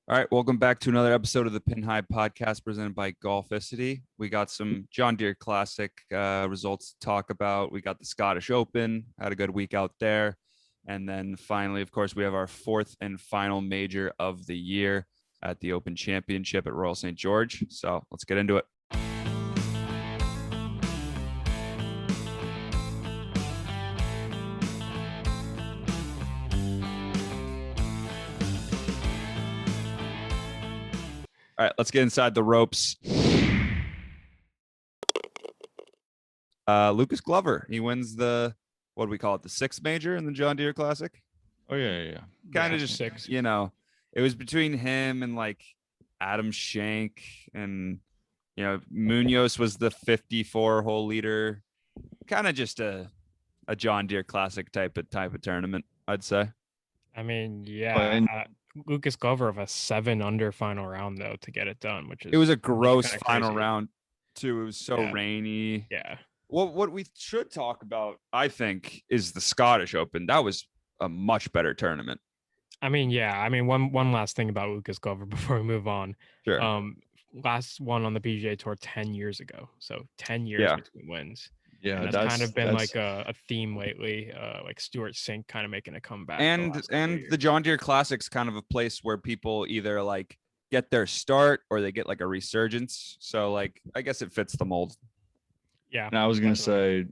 All right, welcome back to another episode of the Pin High Podcast presented by Golficity. We got some John Deere Classic results to talk about. We got the Scottish Open, had a good week out there. And then finally, of course, we have our fourth and final major of the year at the Open Championship at Royal St. George. So let's get into it. All right, let's get inside the ropes. Lucas Glover, he wins what do we call it? The sixth major in the John Deere Classic. Oh, yeah. Kind of just six. It was between him and like Adam Schenk, and Munoz was the 54-hole leader. Kind of just a John Deere Classic type of tournament, I'd say. I mean, yeah. Lucas Glover of a 7-under final round though to get it done, it was a gross final round too. It was so rainy. Yeah. What we should talk about, I think, is the Scottish Open. That was a much better tournament. I mean, yeah. I mean, one last thing about Lucas Glover before we move on. Sure. Last one on the PGA Tour 10 years ago. So 10 years between wins. Yeah, and that's kind of been like a theme lately, like Stuart Sink kind of making a comeback. And the John Deere Classic's kind of a place where people either like get their start or they get like a resurgence. So like, I guess it fits the mold. Yeah. And I was gonna say,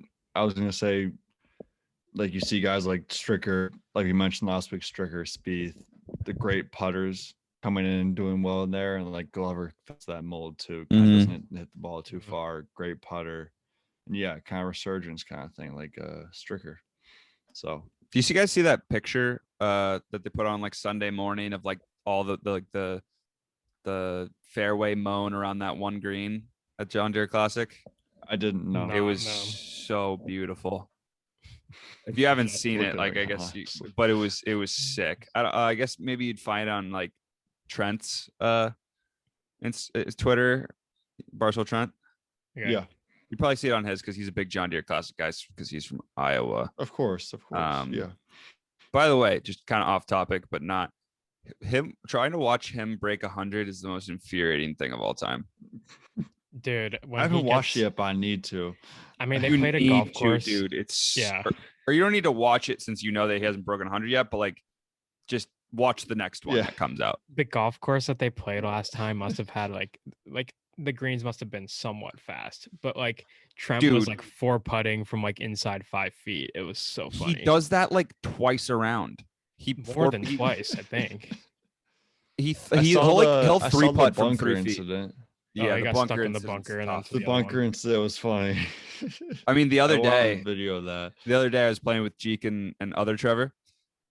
like you see guys like Stricker, like you mentioned last week, Stricker, Spieth, the great putters coming in and doing well in there, and like Glover fits that mold too. Doesn't hit the ball too far. Great putter. Yeah, kind of resurgence kind of thing, like Stricker. So do you guys see that picture that they put on like Sunday morning of like all the fairway mown around that one green at John Deere Classic? I didn't know. It was so beautiful. If you haven't seen it, like I guess but it was sick. I guess maybe you'd find it on like Trent's it's Twitter, Barcel Trent. Yeah. You probably see it on his because he's a big John Deere Classic guy because he's from Iowa. Of course. Yeah. By the way, just kind of off topic, but not him. Trying to watch him break 100 is the most infuriating thing of all time. Dude, I haven't watched it, but I need to. I mean, they played a golf course, dude. It's or you don't need to watch it since you know that he hasn't broken 100 yet, but like, just watch the next one that comes out. The golf course that they played last time must have had like the greens must have been somewhat fast, but like Trent was like 4-putting from like inside 5 feet. It was so funny. He does that like twice around. More than twice, I think. He'll 3-putt from 3 feet. Incident. Yeah, he got stuck in the bunker, and the bunker incident was funny. I mean, the other day, video of that. The other day, I was playing with Jeek and other Trevor,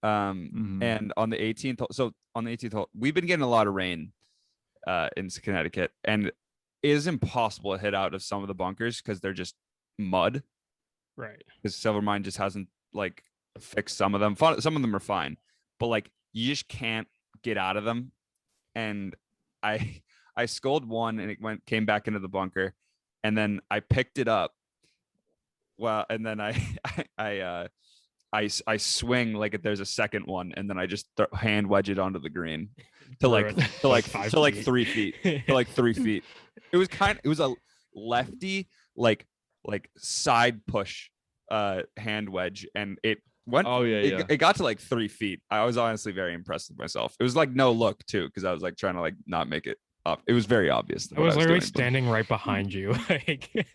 and on the 18th. So on the 18th hole, we've been getting a lot of rain in Connecticut, and it is impossible to hit out of some of the bunkers because they're just mud. Right. Because Silvermine just hasn't like fixed some of them. Some of them are fine, but like you just can't get out of them. And I sculled one and it came back into the bunker, and then I picked it up. Well, and then I swing like there's a second one, and then I just hand wedge it onto the green to like 3 feet. To like 3 feet. It was a lefty like side push hand wedge, and it went. Oh yeah, it got to like 3 feet. I was honestly very impressed with myself. It was like no look too, because I was like trying to like not make it up. It was very obvious. I was literally standing right behind you.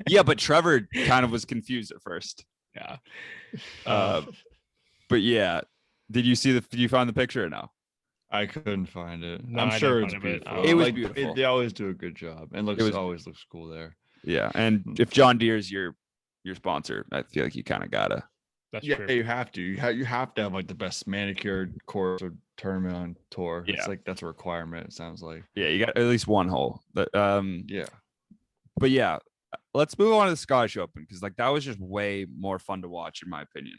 Yeah, but Trevor kind of was confused at first. Yeah. But yeah, did you find the picture or no? I couldn't find it. No, I'm sure it's beautiful. It was beautiful. They always do a good job, and always looks cool there. Yeah, and if John Deere's your sponsor, I feel like you kind of gotta. That's true. You have to. You have to have like the best manicured course or tournament on tour. Yeah. It's like that's a requirement. It sounds like. Yeah, you got at least one hole. But yeah. But yeah, let's move on to the Scottish Open because like that was just way more fun to watch in my opinion.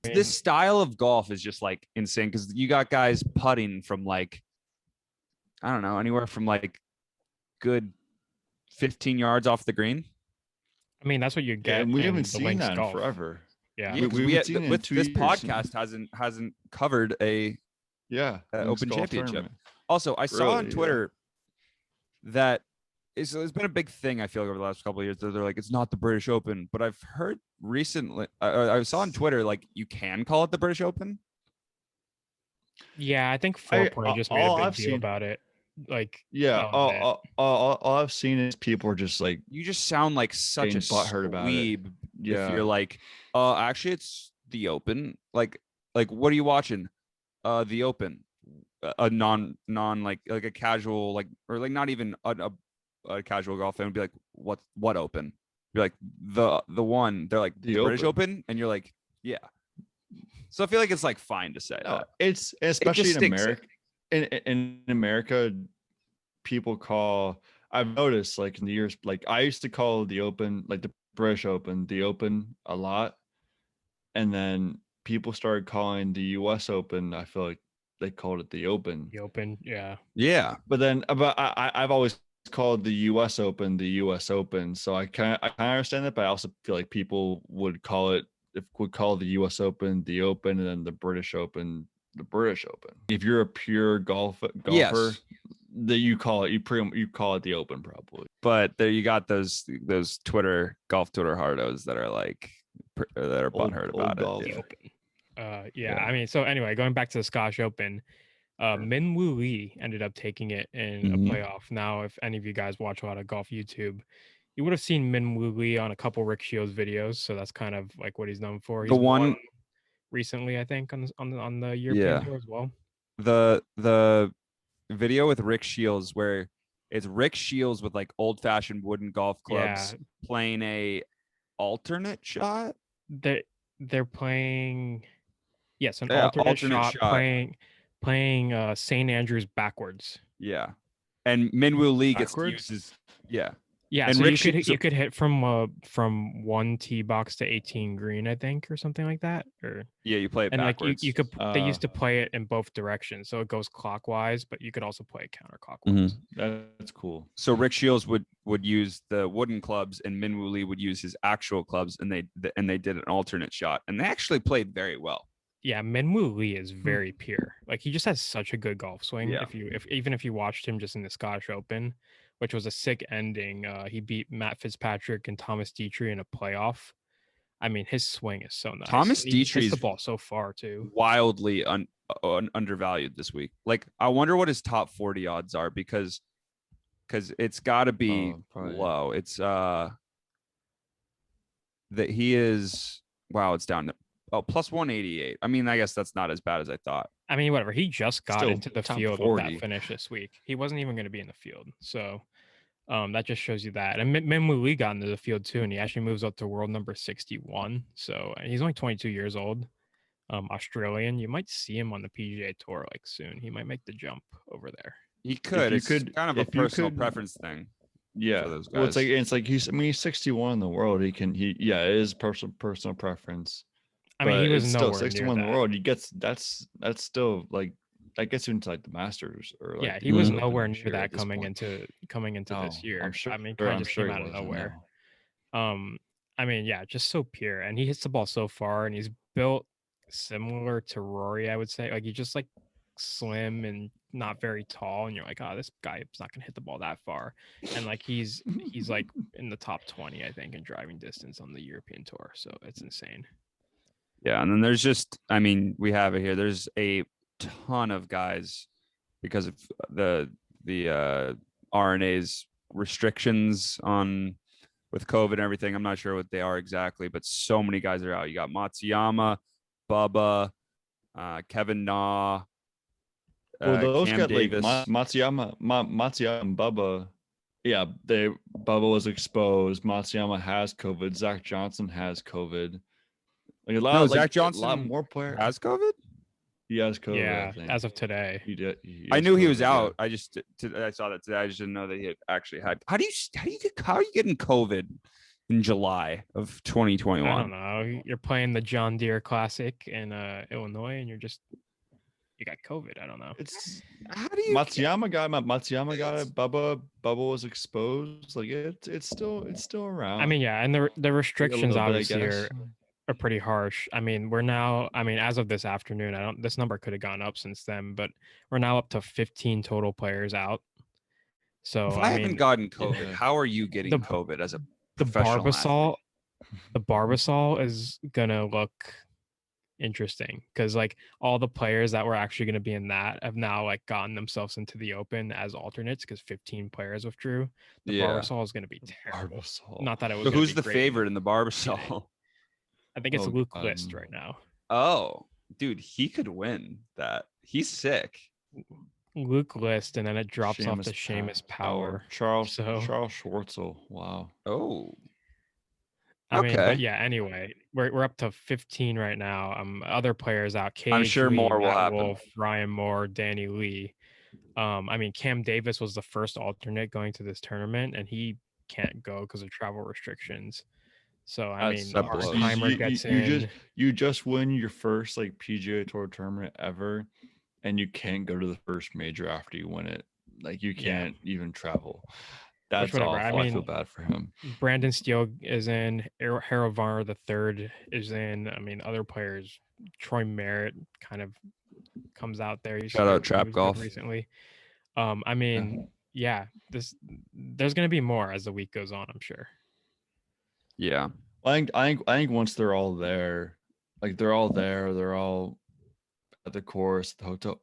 This style of golf is just like insane because you got guys putting from like, I don't know, anywhere from like good 15 yards off the green. I mean, that's what you get. And we haven't seen that in forever. Yeah, this podcast hasn't covered a Yeah, Open golf Championship. tournament. Also, I saw on Really, Twitter that it's been a big thing. I feel like over the last couple of years, that they're like, it's not the British Open, but I've heard recently, I saw on Twitter like you can call it the British Open. Yeah, I think Foreplay just made a all big I've deal seen- about it. Like, Yeah, oh, man. all I've seen is people are just like You just sound like such a getting butthurt about it. dweeb if Yeah. you're like, actually, it's the Open. Like, what are you watching? The Open. A non like a casual like or like not even a casual golf fan would be like, what Open? You're like the one. They're like the British Open, and you're like, yeah. So I feel like it's like fine to say that. It's especially in stinks. America. In America, people call. I've noticed like in the years, like I used to call the Open, like the British Open, the Open a lot, and then people started calling the U.S. Open. I feel like they called it the Open. The Open, yeah. But then, I've always called the U.S. Open the U.S. Open, so I kind of understand that, but I also feel like people would call the U.S. Open the Open, and then the British Open the British Open. If you're a pure golfer, Yes. that you call it the Open probably. But there you got those golf Twitter hardos that are like that are butthurt about golf. it. The Open. Yeah. I mean, so anyway, going back to the Scottish Open, Min Woo Lee ended up taking it in a playoff. Now, if any of you guys watch a lot of golf YouTube, you would have seen Min Woo Lee on a couple Rick Shields videos. So that's kind of like what he's known for. He's won recently, I think, on the European Tour as well. The video with Rick Shields where it's Rick Shields with like old-fashioned wooden golf clubs playing a alternate shot. They're playing an alternate shot playing St. Andrews backwards. Yeah. And Min Woo Lee gets to use his Yeah, and so Rick you could hit from 1 tee box to 18 green, I think, or something like that. Or you play it and backwards. like you could they used to play it in both directions, so it goes clockwise, but you could also play it counterclockwise. That's cool. So Rick Shields would use the wooden clubs, and Min Woo Lee would use his actual clubs, and they did an alternate shot, and they actually played very well. Yeah, Min Woo Lee is very pure. Like he just has such a good golf swing. Yeah. If you watched him just in the Scottish Open, which was a sick ending, he beat Matt Fitzpatrick and Thomas Dietrich in a playoff. I mean, his swing is so nice. Thomas Dietrich hits Dietrich's the ball so far too. Wildly undervalued this week. Like I wonder what his top 40 odds are because it's got to be low. It's that he is it's down to plus 188. I mean, I guess that's not as bad as I thought. I mean, whatever. He just got into the field 40. with that finish this week. He wasn't even going to be in the field. So that just shows you that. And Min Woo Lee got into the field too, and he actually moves up to world number 61. So he's only 22 years old. Australian. You might see him on the PGA Tour like soon. He might make the jump over there. He could. It's kind of a personal preference thing. Yeah. Well, it's like he's 61 in the world. It is personal preference. I mean, he was still nowhere 61 near in the world. He gets that's still like that gets you into like the Masters or like he was nowhere near that coming into this year. I'm sure. I mean, kind of just came out of nowhere. I mean, just so pure, and he hits the ball so far, and he's built similar to Rory, I would say. Like he's just like slim and not very tall, and you're like, oh, this guy is not gonna hit the ball that far. And like he's like in the top 20, I think, in driving distance on the European Tour. So it's insane. Yeah, and then there's just, I mean, we have it here. There's a ton of guys because of the RNA's restrictions with COVID and everything. I'm not sure what they are exactly, but so many guys are out. You got Matsuyama, Bubba, Kevin Na. Well, those Cam got Davis. like Matsuyama and Bubba. Yeah, Bubba was exposed. Matsuyama has COVID. Zach Johnson has COVID. Like Zach Johnson a lot more players has COVID. He has COVID. Yeah, I think. as of today. He did. I knew he was out. I saw that today. I just didn't know that he had actually had. How are you getting COVID in July of 2021? I don't know. You're playing the John Deere Classic in Illinois, and you got COVID. I don't know. It's how do you Matsuyama got it. Bubba was exposed. Like it's still around. I mean, and the restrictions obviously are pretty harsh. I mean, as of this afternoon, this number could have gone up since then, but we're now up to 15 total players out. So If I haven't gotten COVID, Yeah. how are you getting The- COVID as a the professional athlete? Barbasol is gonna look interesting because like all the players that were actually going to be in that have now like gotten themselves into the Open as alternates because 15 players withdrew. The Yeah. Barbasol is going to be terrible. Barbasol. Not that it was. So gonna who's be the great. favorite in the Barbasol? I think it's Oh, Luke List right now. Oh, dude, he could win that. He's sick. Luke List, and then it drops off Seamus to Seamus Power. Charles So- Charles Schwartzel. Wow. Oh, I mean, Okay. but yeah. Anyway, we're up to 15 right now. Other players out. I'm sure Lee, more will Matt happen. Wolf, Ryan Moore, Danny Lee. I mean, Cam Davis was the first alternate going to this tournament, and he can't go because of travel restrictions. So I mean, that Mark blows. Heimer gets in. You just win your first like PGA Tour tournament ever, and you can't go to the first major after you win it. Like you Yeah. can't even travel. That's whatever. awful. I I feel mean, bad for him. Brandon Steele is in. Harold Varner the third is in. I mean, other players. Troy Merritt kind of comes out there. Shout out he Trap was good Golf. recently. I mean, yeah. There's going to be more as the week goes on, I'm sure. Yeah. I think once they're all there, like they're all there, they're all at the course, the hotel,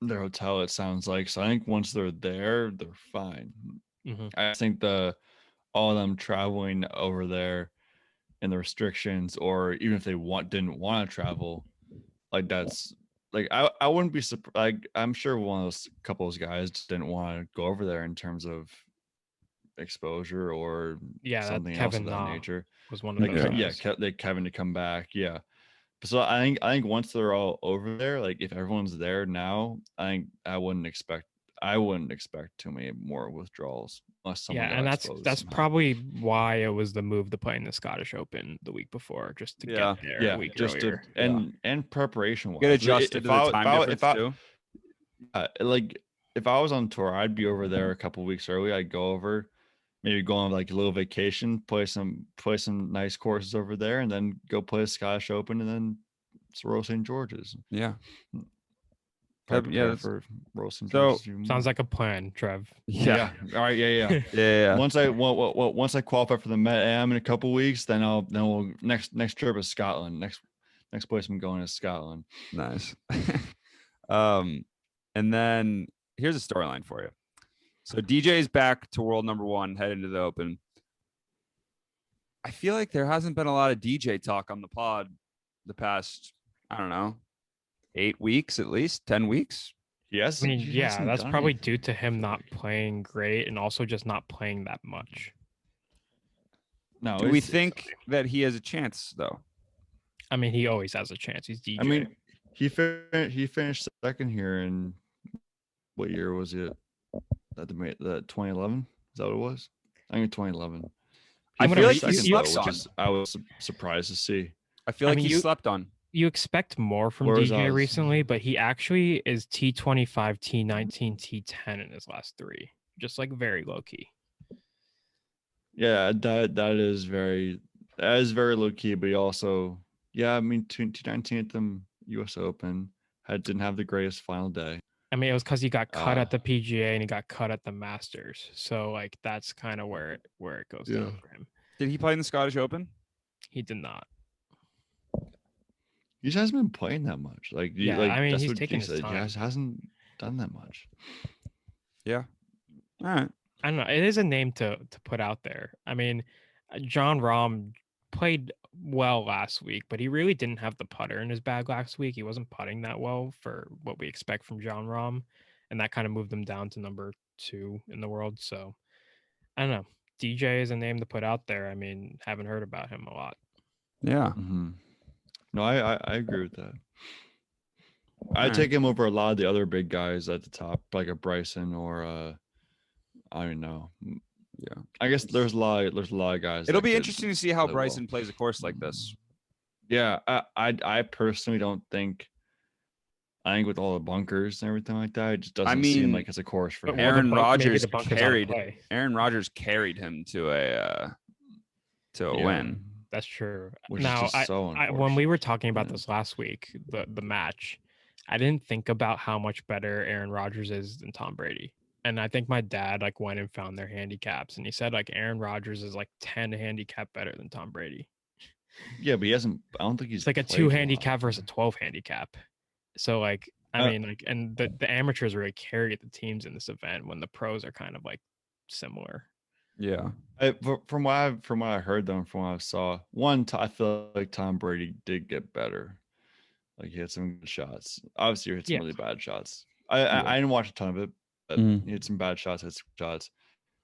their hotel. It sounds like so. I think once they're there, they're fine. Mhm. I think all of them traveling over there and the restrictions, or even if they didn't want to travel, like that's like I wouldn't be surprised. Like I'm sure one of those couple of those guys just didn't want to go over there in terms of exposure or Yeah, that something else Kevin of that Na nature. was one of Like those Yeah. guys. Kevin to come back, yeah. So I think once they're all over there, like if everyone's there now, I wouldn't expect too many more withdrawals unless someone Yeah, got and exposed that's somehow. probably why it was the move to play in the Scottish Open the week before, just to Yeah. get there a week just earlier. and preparation wise. Get adjusted to the time difference too. Like if I was on tour, I'd be over there a couple weeks early. I'd go over, maybe go on like a little vacation, play some nice courses over there, and then go play the Scottish Open, and then it's Royal St. George's. Yeah. Probably Yeah, prepare for Royal St. George's. Sounds like a plan, Trev. Yeah. All right. Yeah. Yeah. Once I qualify for the Met Am in a couple weeks, then we'll next trip is Scotland. Next place I'm going is Scotland. Nice. And then here's a storyline for you. So DJ's back to world number 1, heading to the Open. I feel like there hasn't been a lot of DJ talk on the pod the past, I don't know, 8 weeks at least, 10 weeks. Yes. I mean, yeah, that's probably due to him not playing great and also just not playing that much. No. Do we think that he has a chance though? I mean, he always has a chance. He's DJ. I mean, he finished second here in what year was it? That 2011? Is that what it was? I think 2011. I feel like he second, slept though, on. which is I was surprised to see. I feel like mean, he slept on. you expect more from Where's DJ Oz? recently, but he actually is T25, T19, T10 in his last 3. Just like very low key. Yeah, that is very low key, but he also, I mean, 2019 at the U.S. Open didn't have the greatest final day. I mean, it was because he got cut at the PGA and he got cut at the Masters. So like that's kind of where it goes down for him. Did he play in the Scottish Open? He did not. He just hasn't been playing that much. Like, Yeah, I mean, that's he's what taking G his said. time. He just hasn't done that much. Yeah. All right. I don't know. It is a name to put out there. I mean, John Rahm played well last week, but he really didn't have the putter in his bag last week. He wasn't putting that well for what we expect from John Rahm, and that kind of moved him down to number 2 in the world. So I don't know. DJ is a name to put out there. I mean, haven't heard about him a lot. Yeah. Mm-hmm. No, I agree with that. I take him over a lot of the other big guys at the top, like a Bryson or I don't know. Yeah. I guess there's a lot of guys. It'll that be could interesting to see how play Bryson well. plays a course like this. Yeah, I personally don't think. I think with all the bunkers and everything like that, it just doesn't seem like it's a course for him. Aaron Rodgers Aaron carried him to a That's That's true. which Now, is just so when unfortunate. we were talking about Yeah. this last week, the match, I didn't think about how much better Aaron Rodgers is than Tom Brady. And I think my dad like went and found their handicaps, and he said like Aaron Rodgers is like 10 handicap better than Tom Brady. Yeah, but he hasn't. I don't think he's It's like a played 2 lot. handicap versus a 12 handicap. So like, I mean, like, and the amateurs really carry the teams in this event when the pros are kind of like similar. Yeah. From what I heard though, and from what I saw, I feel like Tom Brady did get better. Like he had some good shots. Obviously, he had some Yeah. really bad shots. I didn't watch a ton of it, but he had some bad shots, had some shots.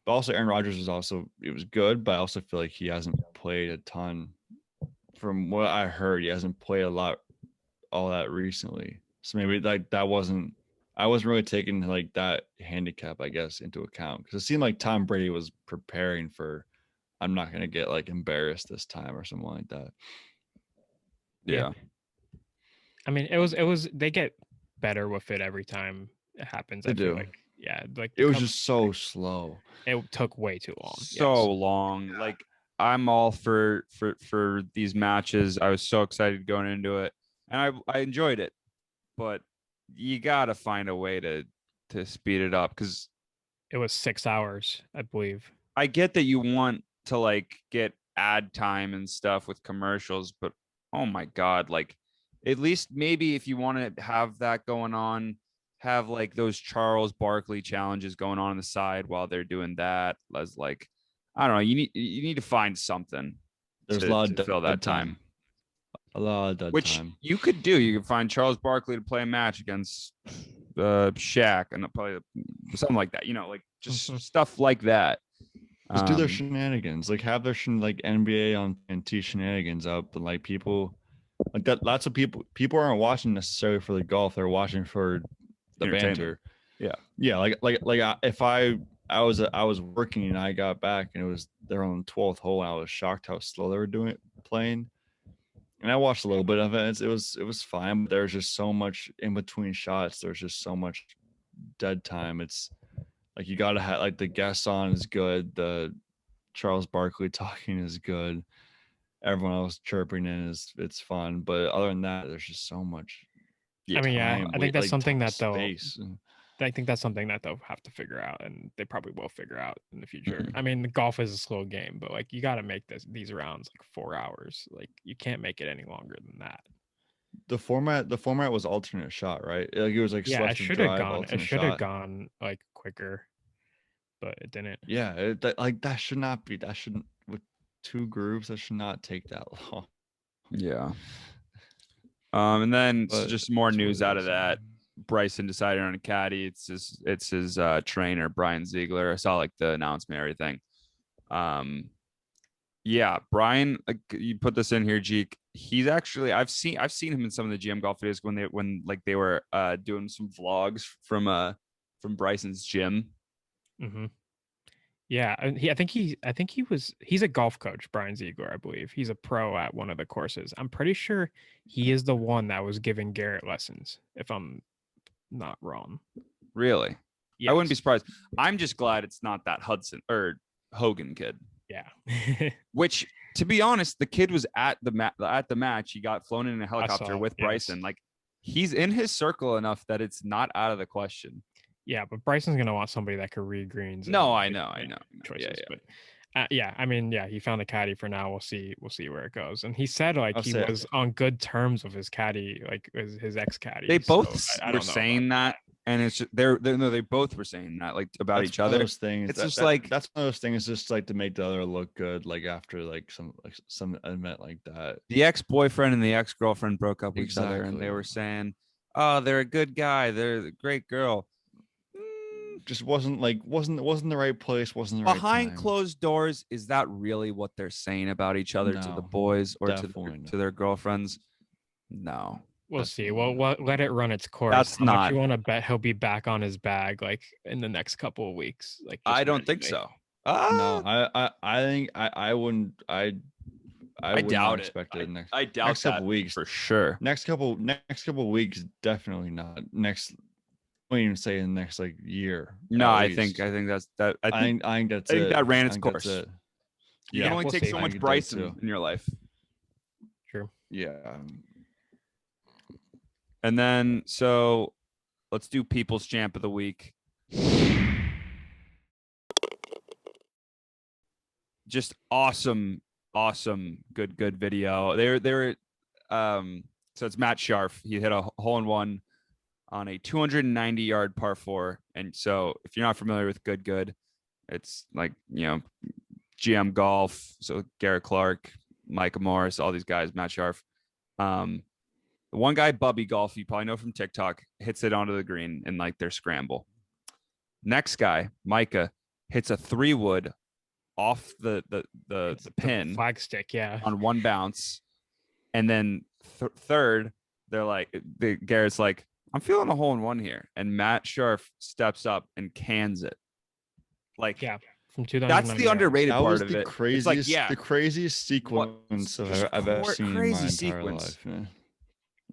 But also, Aaron Rodgers it was good, but I also feel like he hasn't played a ton. From what I heard, he hasn't played all that recently. So maybe like I wasn't really taking like that handicap, I guess, into account, because it seemed like Tom Brady was preparing for, I'm not gonna get like embarrassed this time or something like that. Yeah. I mean, it was they get better with it every time it happens. They I feel do. like, yeah, like It was just so slow. it took way too long. So long. Like I'm all for these matches. I was so excited going into it, and I enjoyed it, but you gotta find a way to speed it up, because It was 6 hours, I believe. I get that you want to like get ad time and stuff with commercials, but oh my God, like at least maybe if you want to have that going on, have like those Charles Barkley challenges going on the side while they're doing that. As like, I don't know, you need to find something. There's to, a lot of to fill that time. A lot of dead Which time. you could do. You could find Charles Barkley to play a match against Shaq and probably something like that. You know, like just stuff like that. Just do their shenanigans. Like have their like NBA on NT shenanigans up, and like people like that. Lots of people aren't watching necessarily for the golf. They're watching for the banter. Yeah. If I was working and I got back and they're on the 12th hole, and I was shocked how slow they were playing. And I watched a little bit of it. It was fine, but there's just so much in between shots. There's just so much dead time. It's like you gotta have like the guest on is good. The Charles Barkley talking is good. Everyone else chirping in it's fun. But other than that, there's just so much. I mean, I think that's something that space. I think that's something that they'll have to figure out, and they probably will figure out in the future. I mean, the golf is a slow game, but like you got to make these rounds like 4 hours. Like you can't make it any longer than that. The format was alternate shot, right? Like it was like it should have gone. It should have shot. gone like quicker, but it didn't. Yeah, that should not be. That shouldn't, with 2 groups. That should not take that long. Yeah. And then just more news out of that. Bryson decided on a caddy. It's his trainer, Brian Ziegler. I saw like the announcement, everything. Yeah, Brian, you put this in here, Jeek. He's actually I've seen him in some of the GM golf videos when they were doing some vlogs from Bryson's gym. Mm-hmm. Yeah, I think he's a golf coach, Brian Ziegler, I believe. He's a pro at one of the courses. I'm pretty sure he is the one that was giving Garrett lessons, if I'm not wrong. Really? Yes. I wouldn't be surprised. I'm just glad it's not that Hudson or Hogan kid. Yeah. Which, to be honest, the kid was at the match. He got flown in a helicopter with Bryson. Yes. Like he's in his circle enough that it's not out of the question. Yeah, but Bryson's gonna want somebody that could read greens. No, I know. Choices, but I mean, he found a caddy for now. We'll see where it goes. And he said like he was on good terms with his caddy, like his ex caddy. They both were saying that, and it's just, they both were saying that like about each other. Those things. It's just like that's one of those things. Just like to make the other look good, like after like some event like that. The ex-boyfriend and the ex-girlfriend broke up with each other, and they were saying, "Oh, they're a good guy. They're a great girl." Just wasn't the right place, wasn't the right time. Behind closed doors, is that really what they're saying about each other to the boys or to their girlfriends? No. We'll see. Well, let it run its course. That's How not. much you want to bet he'll be back on his bag like in the next couple of weeks? Like I don't think so. No, I think I wouldn't. I doubt it. Expect it. I doubt next that couple weeks for sure. Next couple weeks, definitely not. Next. I wouldn't even say in the next like year. No, I think that's that. I think that's that ran its course. You can only we'll take see. so I much could do it Bryson too. in your life. True. Yeah. And then, so let's do People's Champ of the Week. Just awesome, good video. They were so it's Matt Sharf. He hit a hole-in-one on a 290-yard par 4. And so if you're not familiar with good, it's like, GM Golf. So Garrett Clark, Micah Morris, all these guys, Matt Sharf. The one guy, Bubby Golf, you probably know from TikTok, hits it onto the green in like their scramble. Next guy, Micah, hits a 3-wood off the pin flag stick, on one bounce. And then third, Garrett's like, I'm feeling a hole-in-one here. And Matt Sharf steps up and cans it. Like, yeah, from 2000. that's the underrated That part was of the it. craziest, It's like, the craziest sequence I've ever seen in my crazy entire sequence. life. Yeah.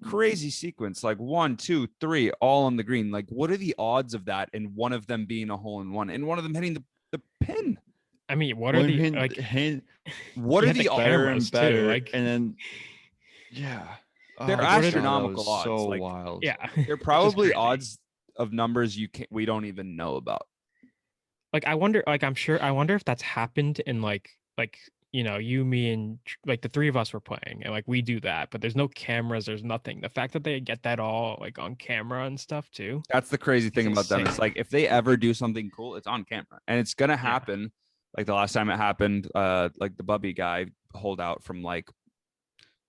Crazy sequence, like 1, 2, 3, all on the green. Like, what are the odds of that? And one of them being a hole-in-one, and one of them hitting the pin. I mean, what are the like? What are the better and better? Too, like, and then, yeah, they're my God, astronomical that was odds. so like, wild. yeah, they're probably odds of numbers we don't even know about. Like, I wonder, like, I wonder if that's happened in like you, me, and like the three of us were playing, and like we do that, but there's no cameras, there's nothing. The fact that they get that all like on camera and stuff too. That's the crazy thing about them. insane. It's like, if they ever do something cool, it's on camera, and it's gonna happen. Yeah. Like the last time it happened, like the Bubby guy holed out from like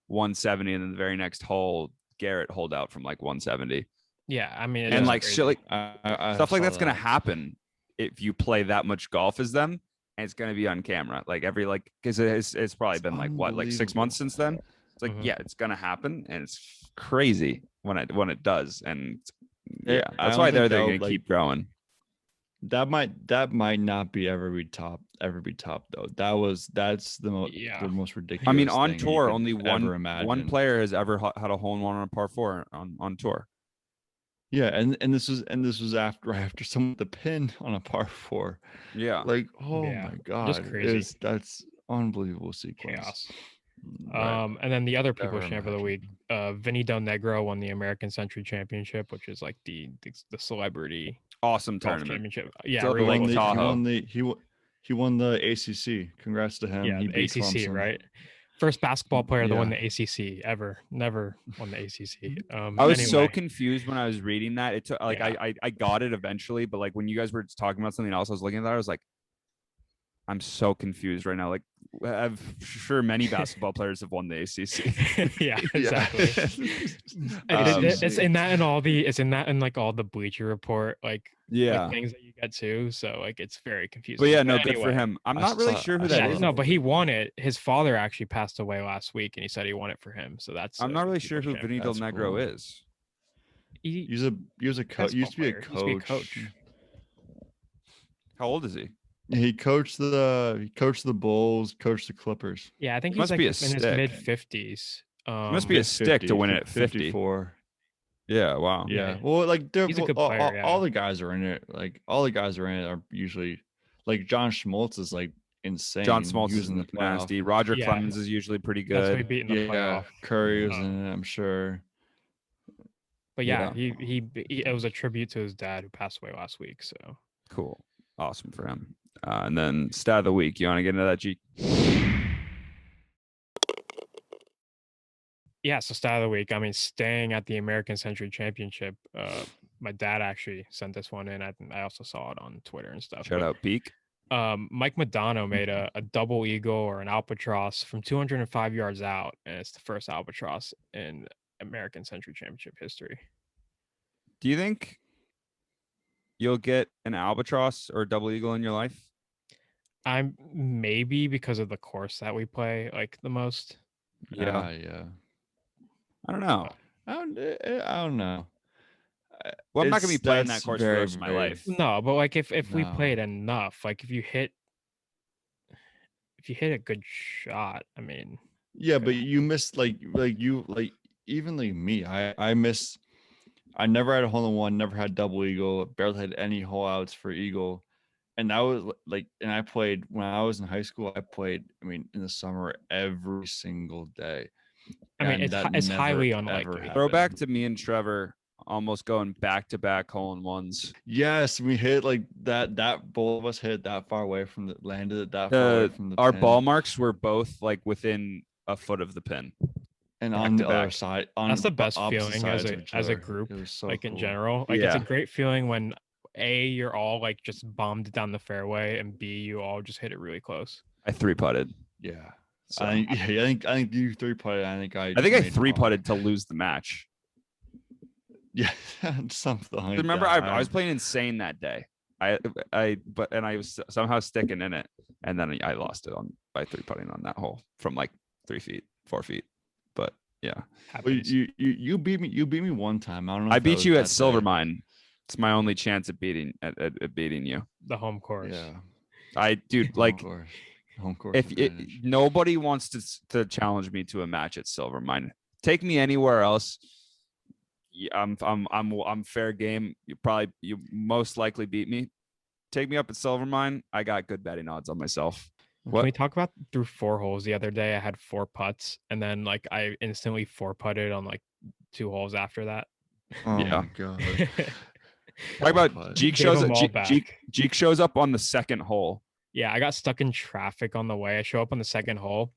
170, and then the very next hole, Garrett holed out from like 170. Yeah, I mean, and like crazy. shit, like I stuff like that's that. gonna happen if you play that much golf as them, and it's gonna be on camera. Like because it's probably been like what, like 6 months since then. It's like, yeah, it's gonna happen, and it's crazy when it does, and yeah, that's why they're gonna keep growing. That might not be ever be top though. That's the most ridiculous. I mean, on tour, only one player has ever had a hole-in-one on a par 4 on tour. Yeah, and this was after someone with the pin on a par 4. Yeah, like, oh my God, just crazy. That's unbelievable sequence. Chaos. Right. And then the other People's Champ of the Week, Vinny Del Negro won the American Century Championship, which is like the celebrity awesome golf tournament. Championship. Yeah, so really he won the ACC. Congrats to him. Yeah, he beat ACC, Clemson. right? First basketball player to win the ACC ever. Never won the ACC. I was so confused when I was reading that. It took like I got it eventually, but like when you guys were talking about something else, I was looking at that. I was like, I'm so confused right now. Like, I'm sure many basketball players have won the ACC. Yeah, exactly. It's in that and all the. It's in that and like all the Bleacher Report like things that you get too. So like it's very confusing. But yeah, no, good for him. I'm not really sure who that is. No, but he won it. His father actually passed away last week, and he said he won it for him. So that's. I'm not really sure who Vinny Del Negro is. He was a coach. Used to be a coach. How old is he? He coached the Bulls, coached the Clippers. Yeah, I think he's like in his mid 50s. Must be a stick to win it at 54. Yeah, wow. Yeah. Well, like he's a good player, all the guys are in it. Like all the guys are in it are usually like John Schmaltz is like insane. John Schmaltz is in the nasty. Roger Clemens is usually pretty good. That's what he beat in the playoff. Curry was in it, I'm sure. But yeah, he it was a tribute to his dad who passed away last week. So cool. Awesome for him. And then stat of the week. You want to get into that, G? Yeah, so stat of the week. I mean, staying at the American Century Championship. My dad actually sent this one in. I also saw it on Twitter and stuff. Shout out Peak. Mike Modano made a double eagle or an albatross from 205 yards out, and it's the first albatross in American Century Championship history. Do you think you'll get an albatross or a double eagle in your life? I'm maybe because of the course that we play like the most. Yeah. I don't know. I don't know. Well, I'm not gonna be playing that course for the rest of my life. No, but like if we played enough, like if you hit a good shot, I mean. Yeah, but you missed even like me. I miss. I never had a hole in one. Never had double eagle. Barely had any hole outs for eagle. And that was like, and I played when I was in high school. I played, I mean, in the summer every single day. I mean, And that it's never, highly ever unlikely. happened. Throwback to me and Trevor almost going back-to-back hole-in-ones. Yes, we hit like that. Both of us hit that far away from the landed that far away from the Our pin. ball marks were both like within a foot of the pin. And back on to the other back. side, That's the best opposite feeling as sides a of each as a other. group, It was so like in cool. general. Like it's a Yeah. great feeling when A, you're all like just bombed down the fairway, and B, you all just hit it really close. I 3-putted. Yeah. So I think you 3-putted. I think I I 3-putted to lose the match. Yeah, something like Remember, that. I was playing insane that day. I was somehow sticking in it, and then I lost it by 3-putting on that hole from like 3 feet, 4 feet. But yeah, Well, Happens. you beat me. You beat me one time. I don't know. I if that beat was you at that Silver day. Mine. It's my only chance at beating you. The home course. Yeah. Dude, like home course if advantage. nobody wants to challenge me to a match at Silver Mine, take me anywhere else. Yeah, I'm fair game. You most likely beat me. Take me up at Silver Mine. I got good betting odds on myself. Can we talk about through 4 holes the other day? I had 4 putts, and then like I instantly 4-putted on like 2 holes after that. Oh Yeah. my god. Talk about Jeek shows up on the second hole. Yeah, I got stuck in traffic on the way. I show up on the second hole.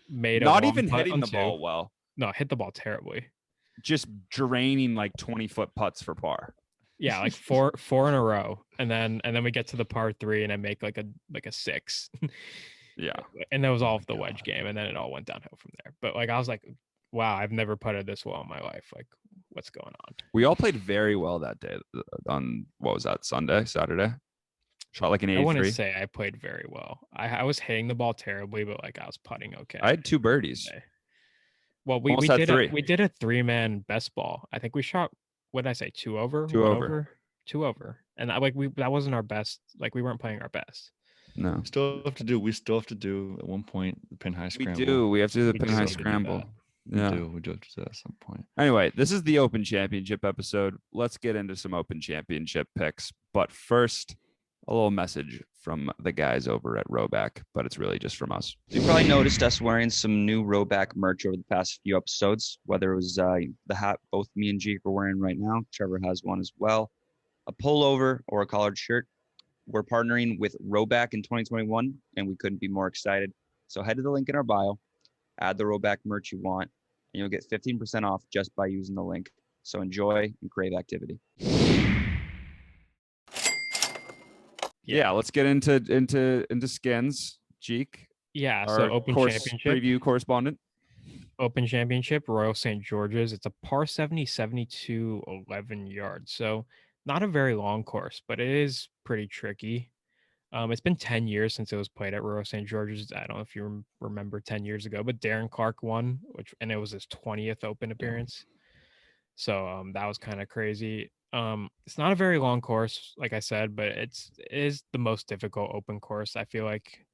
Not even hitting the ball well. No, hit the ball terribly. Just draining like 20-foot putts for par. Yeah, like four in a row, and then we get to the par 3, and I make like a 6. Yeah, and that was all of the wedge game, and then it all went downhill from there. But like I was like, wow, I've never putted this well in my life. Like, what's going on? We all played very well that day. On what was that, Saturday? Shot like an 83. I wouldn't say I played very well. I was hitting the ball terribly, but like I was putting okay. I had 2 birdies. Well, we did a 3-man best ball. I think we shot, what did I say, 2 over? 2 over. 2 over. And that wasn't our best. Like we weren't playing our best. No. We still have to do at one point the pin high scramble. We do. We have to do the pin high scramble. Yeah. We do have to do that at some point. Anyway, this is the Open Championship episode. Let's get into some Open Championship picks. But first, a little message from the guys over at Roback, but it's really just from us. You probably noticed us wearing some new Roback merch over the past few episodes, whether it was the hat both me and Jeek are wearing right now. Trevor has one as well. A pullover or a collared shirt. We're partnering with Roback in 2021, and we couldn't be more excited. So head to the link in our bio, add the Roback merch you want, and you'll get 15% off just by using the link. So enjoy and crave activity. Yeah, let's get into skins. Jeek. Yeah, our so Open course Championship. Preview correspondent. Open Championship, Royal St. George's. It's a par 70, 72, 11 yards. So not a very long course, but it is pretty tricky. It's been 10 years since it was played at Royal St. George's. I don't know if you remember 10 years ago, but Darren Clark won, and it was his 20th Open appearance. So that was kind of crazy. It's not a very long course, like I said, but it is the most difficult Open course. I feel like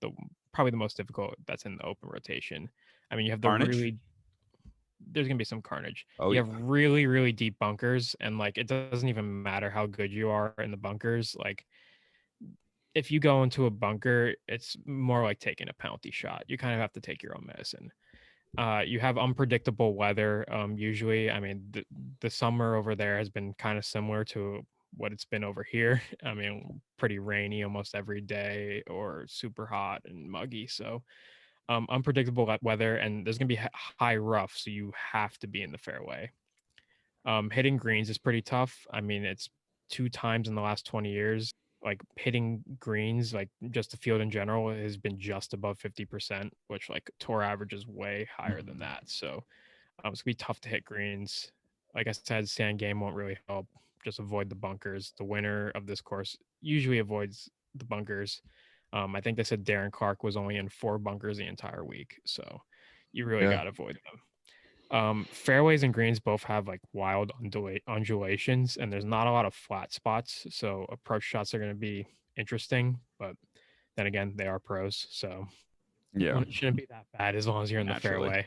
probably the most difficult that's in the Open rotation. I mean, you have there's gonna be some carnage. You have really, really deep bunkers, and like it doesn't even matter how good you are in the bunkers. Like if you go into a bunker, it's more like taking a penalty shot. You kind of have to take your own medicine. You have unpredictable weather. Usually, I mean, the summer over there has been kind of similar to what it's been over here. I mean, pretty rainy almost every day, or super hot and muggy. So unpredictable weather, and there's going to be high rough, so you have to be in the fairway. Hitting greens is pretty tough. I mean, it's 2 times in the last 20 years. Like hitting greens, like just the field in general, has been just above 50%, which like tour average is way higher than that. So it's gonna be tough to hit greens. Like I said, sand game won't really help. Just avoid the bunkers. The winner of this course usually avoids the bunkers. I think they said Darren Clark was only in 4 bunkers the entire week, so you really got to avoid them. Fairways and greens both have like wild undulations, and there's not a lot of flat spots, so approach shots are going to be interesting. But then again, they are pros, so it shouldn't be that bad as long as you're in the fairway.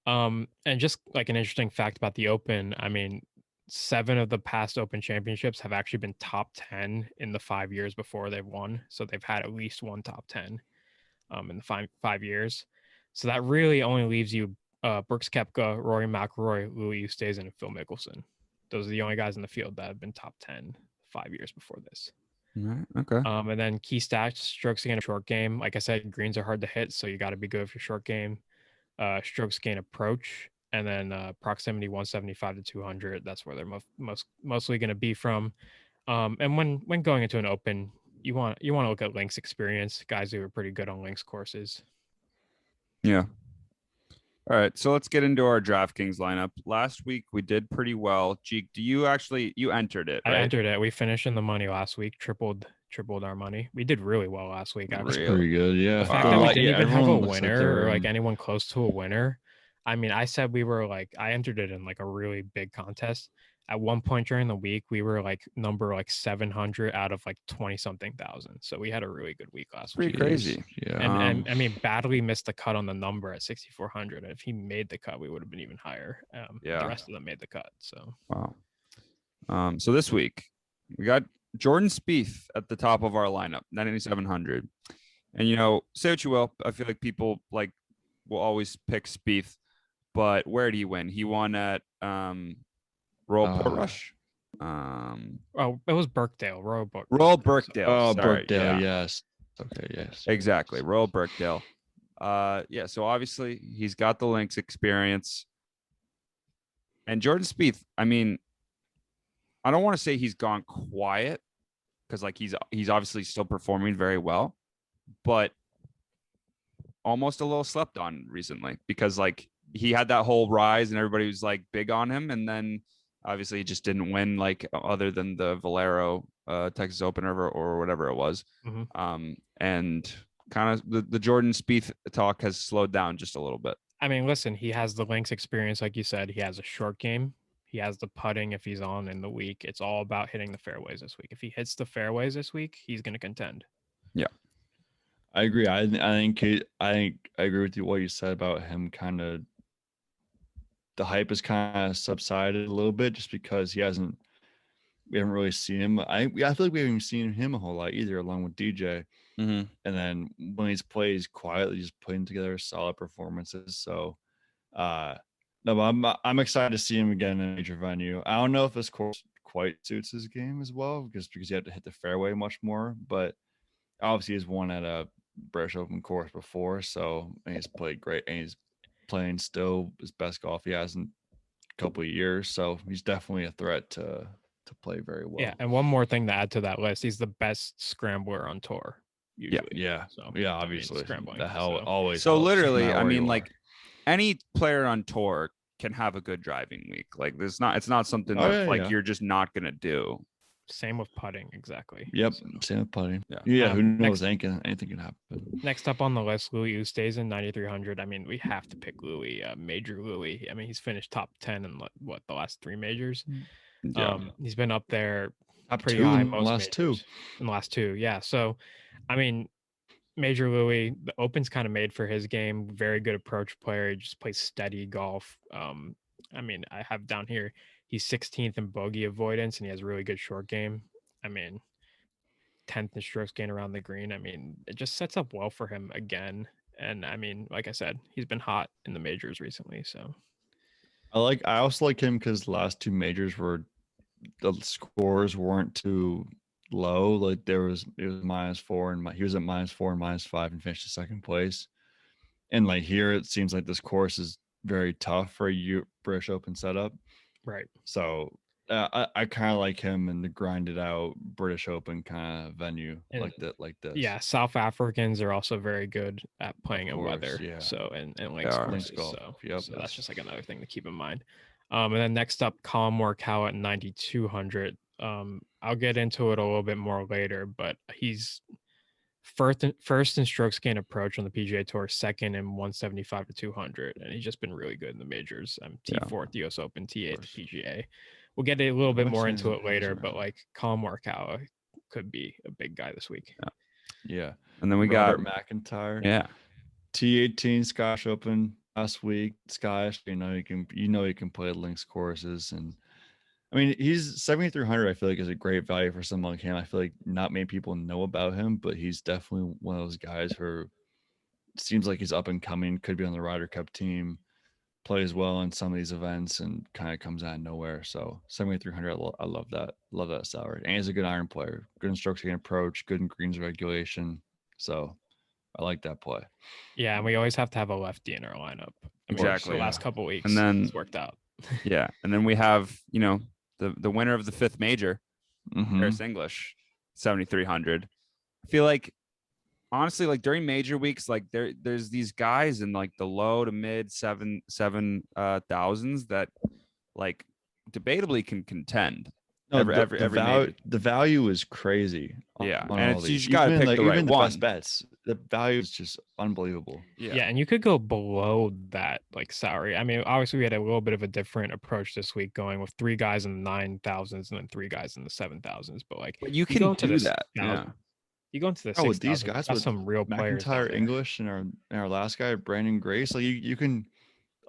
And just like an interesting fact about the Open, I mean, 7 of the past Open Championships have actually been top 10 in the 5 years before they've won. So they've had at least one top 10 in the 5 years. So that really only leaves you Brooks Koepka, Rory McIlroy, Louis Oosthuizen, and Phil Mickelson. Those are the only guys in the field that have been top 10 5 years before this. Right. Okay. And then key stats, strokes gained short game. Like I said, greens are hard to hit, so you got to be good with your short game. Strokes gain approach, and then proximity 175 to 200. That's where they're mostly going to be from. And when going into an Open, you want to look at links experience, guys who are pretty good on links courses. Yeah. All right, so let's get into our DraftKings lineup. Last week we did pretty well. Jeek, you entered it, right? I entered it. We finished in the money last week. Tripled our money. We did really well last week. That's pretty good. Yeah. The fact that we didn't even have a winner or like anyone close to a winner. I mean, I said I entered it in like a really big contest. At one point during the week, we were like number 700 out of like 20 something thousand. So we had a really good week last week. Pretty crazy. Yeah. And I mean, Badley missed the cut on the number at 6,400. If he made the cut, we would have been even higher. Yeah. The rest of them made the cut. So wow. So this week we got Jordan Spieth at the top of our lineup, 9,700. And say what you will, I feel like people will always pick Spieth, but where did he win? He won at Royal Portrush. It was Birkdale, Royal Birkdale. Royal Birkdale. Oh, Sorry. Birkdale, yes. Okay, yes. Exactly, Royal Birkdale. So obviously he's got the links experience. And Jordan Spieth, I mean, I don't want to say he's gone quiet because he's obviously still performing very well, but almost a little slept on recently because he had that whole rise and everybody was big on him, and then obviously he just didn't win other than the Valero Texas Open or whatever it was. Mm-hmm. And kind of the Jordan Spieth talk has slowed down just a little bit. I mean, listen, he has the links experience, like you said. He has a short game. He has the putting if he's on in the week. It's all about hitting the fairways this week. If he hits the fairways this week, he's going to contend. Yeah, I agree. I agree with you what you said about him. Kind of the hype has kind of subsided a little bit just because we haven't really seen him. I feel like we haven't seen him a whole lot either, along with DJ. Mm-hmm. And then when he's plays quietly, just putting together solid performances. So, no, but I'm excited to see him again in a major venue. I don't know if this course quite suits his game as well, because you have to hit the fairway much more. But obviously, he's won at a British Open course before, so and he's played great, and he's playing still his best golf he has in a couple of years. So he's definitely a threat to play very well. Yeah, and one more thing to add to that list: he's the best scrambler on tour. Usually. Yeah. So Obviously, scrambling. The hell always. So helps, literally, no matter I where mean, you are. any player on tour can have a good driving week. It's not something that you're just not gonna do. Same with putting, exactly. Yep, So, same with putting. Yeah. Who knows? Anything can happen. Next up on the list, Louis Oosthuizen, 9,300. I mean, we have to pick Louis, Major Louis. I mean, he's finished top 10 in the last 3 majors. Yeah. He's been up there Top pretty 2 high in the last 2. In the last 2, yeah. So, I mean, Major Louis, the Open's kind of made for his game. Very good approach player. He just plays steady golf. I mean, I have down here, he's 16th in bogey avoidance, and he has really good short game. I mean, 10th in strokes gain around the green. I mean, it just sets up well for him again. And I mean, like I said, he's been hot in the majors recently. So I also like him because the last 2 majors were the scores weren't too low. Like it was -4 and he was at -4 and -5 and finished in 2nd place. And here it seems like this course is very tough for a British Open setup. right. So I kind of like him in the grinded out British Open kind of venue like this. Yeah, South Africans are also very good at playing in course, weather. yeah. So and links courses. golf. Yep. So that's just another thing to keep in mind. And then next up, Colin Morikawa at 9,200. I'll get into it a little bit more later, but he's first in strokes gain approach on the PGA Tour, 2nd in 175 to 200, and he's just been really good in the majors. T4 at the US Open, T8 at the PGA. We'll get a little bit more into it later, but Colin Morikawa could be a big guy this week. Yeah. And then we Robert got McIntyre. Yeah. T18 Scottish Open last week. Scottish, you can play links courses, and I mean, he's 7,300. I feel like is a great value for someone like him. I feel like not many people know about him, but he's definitely one of those guys who seems like he's up and coming. Could be on the Ryder Cup team, plays well in some of these events, and kind of comes out of nowhere. So 7,300. I love that. Love that salary. And he's a good iron player. Good in strokes gained approach. Good in greens regulation. So I like that play. Yeah, and we always have to have a lefty in our lineup. I mean, Exactly. The last couple weeks, And then it's worked out. yeah, and then we have the winner of the 5th major, Mhm. Harris English, 7,300. I feel like honestly, like during major weeks, like there's these guys in like the low to mid seven thousands that like debatably can contend. No, every major. the value is crazy. Yeah, on and all it's, you these. just gotta Even, pick the right even the one. best bets. The value is just unbelievable. Yeah, and you could go below that like salary. I mean, obviously we had a little bit of a different approach this week, going with 3 guys in the 9,000s and then 3 guys in the 7,000s. But like But you go can into do this that. Yeah. 1,000 you go into the Oh, with these 6,000, guys, got with some real players down McIntyre, there. English, and our last guy, Brandon Grace, like you can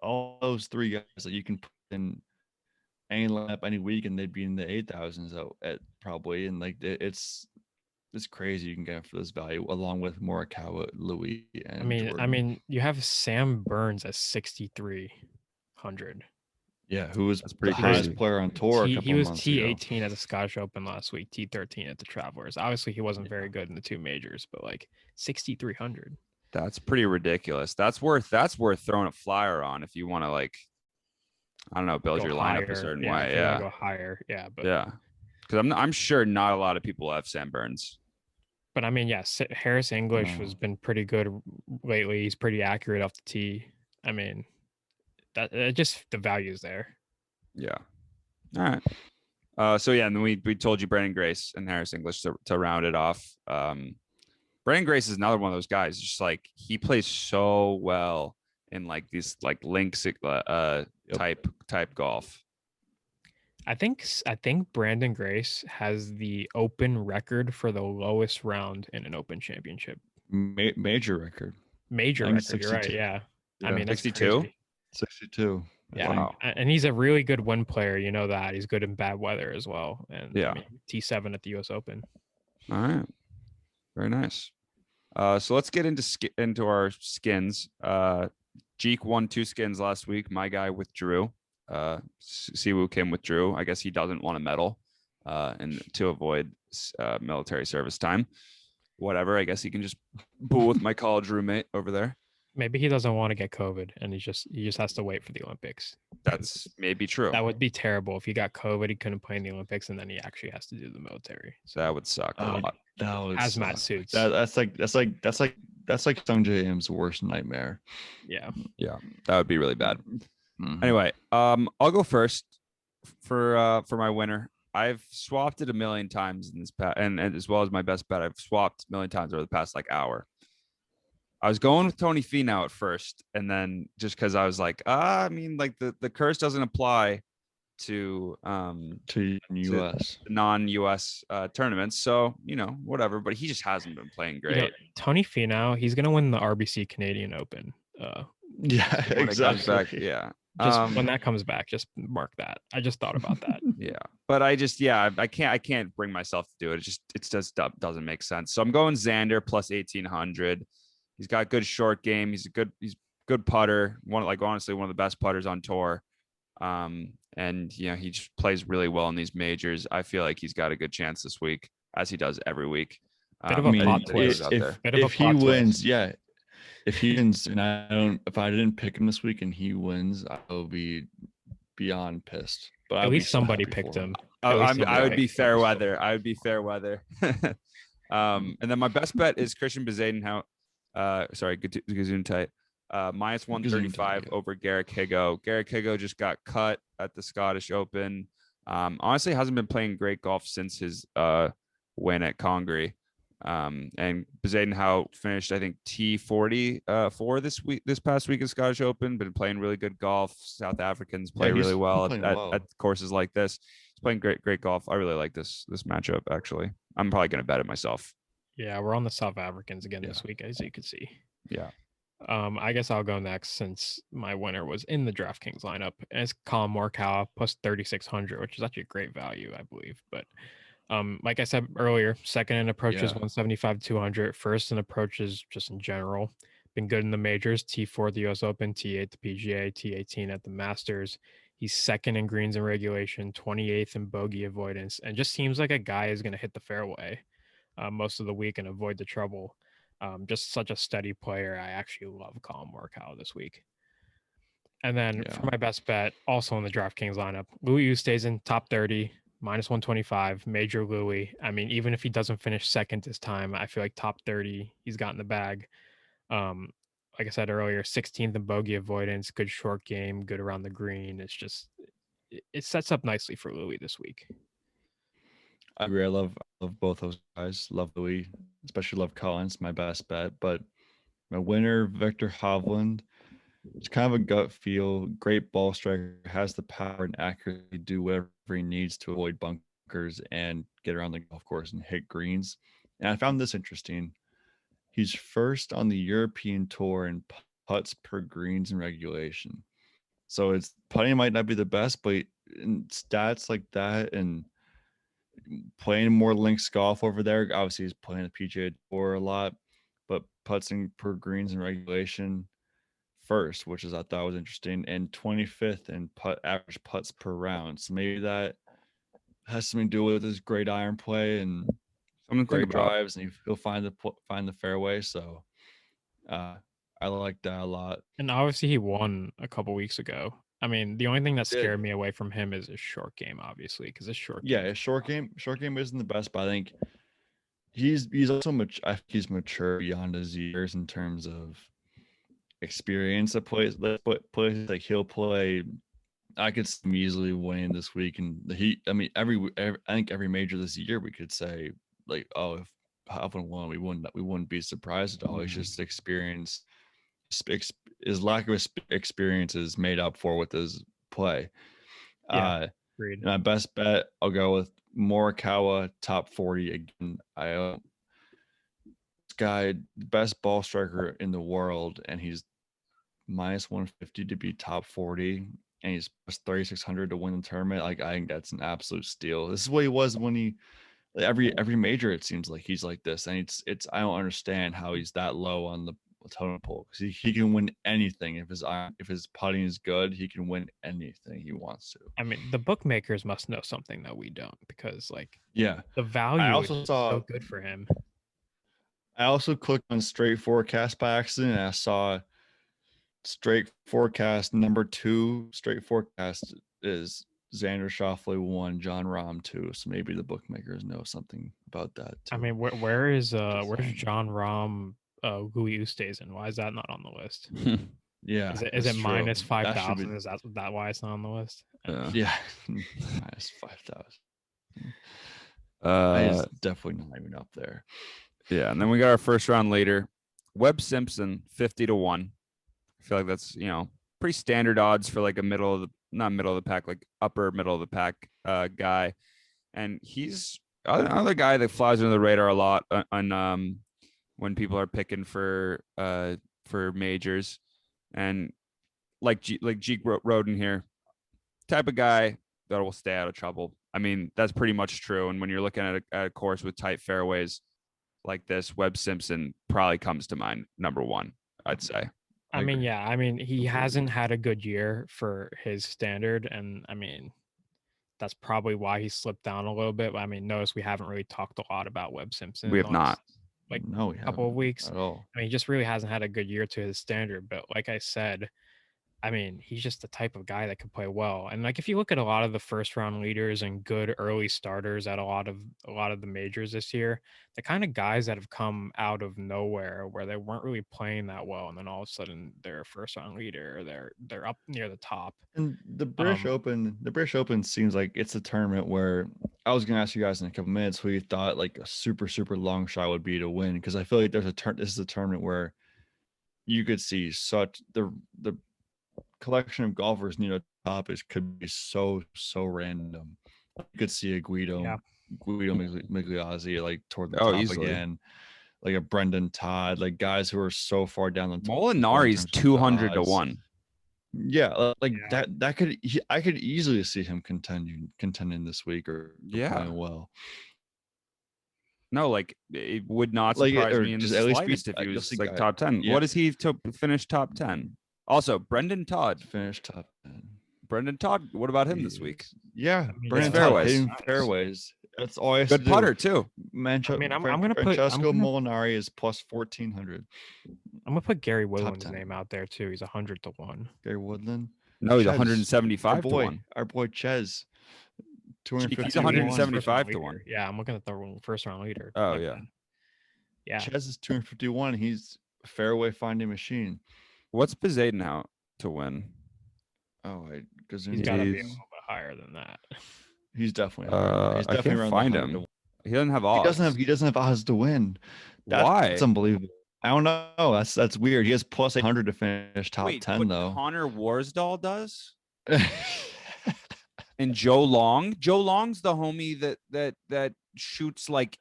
all those 3 guys that you can put in any lineup any week, and they'd be in the 8,000s at probably, and like it's crazy you can get for this value along with Morikawa, Louis, and I Jordan. mean, you have Sam Burns at 6,300. Yeah, who was That's the pretty highest crazy. player on tour a He couple was months ago. T18 at the Scottish Open last week, T13 at the Travelers. Obviously, he wasn't very good in the 2 majors, but like 6,300. That's pretty ridiculous. That's worth throwing a flyer on if you want to, like, I don't know, build Go your lineup higher. a certain Yeah, way. if you wanna Yeah. go higher. Yeah, but Yeah. Because I'm sure not a lot of people have Sam Burns. But I mean, yeah, Harris English has No. been pretty good lately. He's pretty accurate off the tee. I mean, that just the value's there. Yeah. All right. So yeah, and then we told you Brandon Grace and Harris English to round it off. Brandon Grace is another one of those guys. Just like he plays so well in like these like links type golf. I think Brandon Grace has the Open record for the lowest round in an Open championship. Major record. Major I think record. You're right. 62. Yeah. I Yeah. mean, that's 62? crazy. 62. Yeah. Wow. And he's a really good win player. You know that. He's good in bad weather as well. And Yeah. I mean, T7 at the US Open. All right. Very nice. So let's get into our skins. Jeek won 2 skins last week. My guy withdrew. Siwoo Kim withdrew. I guess he doesn't want to medal and to avoid military service time. Whatever. I guess he can just pool with my college roommate over there. Maybe he doesn't want to get COVID and he just has to wait for the Olympics. That's maybe true. That would be terrible if he got COVID. He couldn't play in the Olympics, and then he actually has to do the military. So that would suck a lot. That would Hazmat suck. suits. That's like Sung Jae Im's worst nightmare. Yeah. That would be really bad. Mhm. Anyway, I'll go first for my winner. I've swapped it a million times in this and as well as my best bet. I've swapped a million times over the past like hour. I was going with Tony Finau at first, and then just because I was like, I mean, like the curse doesn't apply to US. non-US tournaments, so whatever. But he just hasn't been playing great. Tony Finau, he's gonna win the RBC Canadian Open. Yeah, When it comes exactly. back, yeah. Just when that comes back, just mark that. I just thought about that. Yeah, but I can't bring myself to do it. It just doesn't make sense. So I'm going Xander plus 1,800. He's got good short game. He's good putter. Honestly, one of the best putters on tour. And he just plays really well in these majors. I feel like he's got a good chance this week, as he does every week. Bit of a plot twist. If he wins, yeah. If he wins, and if I didn't pick him this week and he wins, I will be beyond pissed. But at least somebody picked him. I would be fair weather. I would be fair weather. And then my best bet is Christian Bezuidenhout. Gesundheit. Minus 135 over Garrick Higgo. Garrick Higgo just got cut at the Scottish Open. Honestly, hasn't been playing great golf since his win at Congaree. And Bezuidenhout finished, I think, T40 this past week at Scottish Open. Been playing really good golf. South Africans play really well at courses like this. He's playing great golf. I really like this matchup. Actually, I'm probably going to bet it myself. Yeah, we're on the South Africans again this week, as you can see. Yeah. I guess I'll go next since my winner was in the DraftKings lineup, and it's Colin Morikawa plus 3,600, which is actually a great value, I believe. But like I said earlier, second in approaches Yeah. 175 200, first in approaches just in general. Been good in the majors, T4 at the US Open, T8 at the PGA, T18 at the Masters. He's second in greens and regulation, 28th in bogey avoidance, and just seems like a guy who's going to hit the fairway most of the week and avoid the trouble. Just such a steady player. I actually love Colin Morikawa this week. And then Yeah. for my best bet, also in the DraftKings lineup, Louis Oosthuizen, top 30, minus 125, major Louis. I mean, even if he doesn't finish second this time, I feel like top 30, he's got in the bag. Like I said earlier, 16th in bogey avoidance, good short game, good around the green. It's just, it sets up nicely for Louis this week. I agree. I love both those guys. Love Louis, especially love Collins, my best bet. But my winner, Victor Hovland, it's kind of a gut feel. Great ball striker, has the power and accuracy to do whatever he needs to avoid bunkers and get around the golf course and hit greens. And I found this interesting. He's first on the European Tour in putts per greens in regulation. So it's putting might not be the best, but in stats like that and playing more links golf over there. Obviously, he's playing the PGA Tour a lot, but putting per greens in regulation first, which is I thought was interesting, and 25th in average putts per round. So maybe that has something to do with his great iron play and Something to think great about. drives, and he'll find the fairway. So I like that a lot. And obviously, he won a couple weeks ago. I mean, the only thing that Did. scared me away from him is his short game, obviously, because his short game. Yeah, his short game isn't the best, but I think he's also much. I think he's mature beyond his years in terms of experience at places like he'll play. I could see him easily winning this week, and I mean, I think every major this year we could say like, oh, if Hovland won, we wouldn't be surprised at all. It's just experience. His lack of experience is made up for with his play. Yeah, agreed. My best bet, I'll go with Morikawa, top 40 again. This guy, best ball striker in the world, and he's minus 150 to be top 40, and he's plus 3,600 to win the tournament. Like, I think that's an absolute steal. This is what he was when he every major. It seems like he's like this, and it's I don't understand how he's that low on the totem pole, because he can win anything if his putting is good. He can win anything he wants to. I mean, the bookmakers must know something that we don't, because like Yeah, the value I is also just saw. so good for him. I also clicked on straight forecast by accident, and I saw straight forecast number 2. Straight forecast is Xander Schauffele 1, John Rahm 2. So maybe the bookmakers know something about that too. I mean, where's John Rahm, Louis Oosthuizen? Why is that not on the list? Yeah, Is it minus true. 5,000? Is that why it's not on the list? Yeah, minus 5,000. Uh, It's definitely not even up there. yeah, and then we got our first round later. Webb Simpson, 50 to 1. I feel like that's, pretty standard odds for like a not middle of the pack, like upper middle of the pack guy. And he's another guy that flies under the radar a lot on when people are picking for majors. And like Jeek Roden here, type of guy that will stay out of trouble. I mean, that's pretty much true. And when you're looking at a course with tight fairways like this, Webb Simpson probably comes to mind number one, I'd say. I mean, yeah. I mean, he hasn't had a good year for his standard, and I mean, that's probably why he slipped down a little bit. But I mean, notice we haven't really talked a lot about Webb Simpson. We have not. Like no, a couple of weeks at all. I mean, he just really hasn't had a good year to his standard. But like I said, I mean, he's just the type of guy that could play well. And like if you look at a lot of the first round leaders and good early starters at a lot of the majors this year, the kind of guys that have come out of nowhere where they weren't really playing that well, and then all of a sudden they're a first round leader, or they're up near the top. And the British Open seems like it's a tournament where I was gonna ask you guys in a couple minutes who you thought like a super long shot would be to win, because I feel like this is a tournament where you could see such the collection of golfers near the top could be so random. You could see a Guido Migliozzi like toward the top easily. again. like a Brendan Todd, like guys who are so far down the Molinari's 200 to 1. Yeah, like Yeah. I could easily see him contending this week or Yeah. playing well. No, like it would not Like, surprise or me in the just at least slightest if he you'll was see like guy- top 10. yeah. What is he to finish top 10? Also, Brendan Todd. Finish top 10. Brendan Todd, what about him this week? Yeah, I mean, Brendan yeah. Todd Fairways. hitting fairways. That's all I have to Good do. putter too. I'm gonna put- Francesco I'm gonna- Molinari is plus 1400. I'm gonna put Gary Woodland's 10. name out there too. He's 100 to 1. Gary Woodland. No, he's Chez, 175 to 1. Our boy Ches. He's 150. 175 to 1. Yeah, I'm looking at the first round leader. Oh, My yeah. bad. Yeah. Ches is 251. He's a fairway finding machine. What's Bezaden out to win? Oh, because He's got to be a He's- little bit higher than that. he's definitely. He's I can't around the find 100 him. to He doesn't have odds. He doesn't have odds to win. Why? That's unbelievable. I don't know. That's weird. He has plus 800 to finish top Wait, 10 but though. Connor Warsdal does? And Joe Long? Joe Long's the homie that shoots like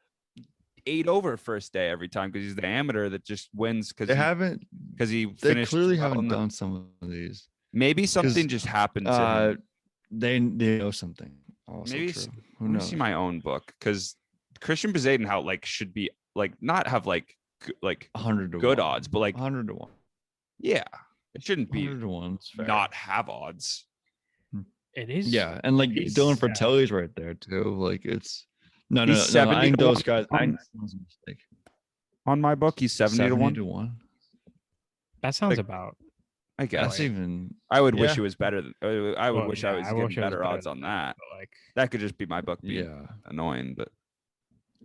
8 over first day every time because he's the amateur that just wins they haven't. he They finished clearly well haven't in the- done some of these. Maybe something just happened to him. They know something. Also Maybe true. s- Who Let me knows? see my own book because Christian Bezaden how like should be like not have like 100 to good 1. odds, but like 100 to 1. yeah, it shouldn't be 100 to 1. It's fair. not have odds. It is. Yeah, and like He's- Dylan yeah. Fratelli's right there too. Like it's no. He's I 70 think to those 1. guys. I think that was a mistake. On my book, he's 70 to 1. to 1. That sounds like- about. I guess. That's even. I would wish yeah. it was better. I would Well, wish yeah, I was I getting wish it was better better odds on than that. But like, That could just be my book being Yeah. annoying, but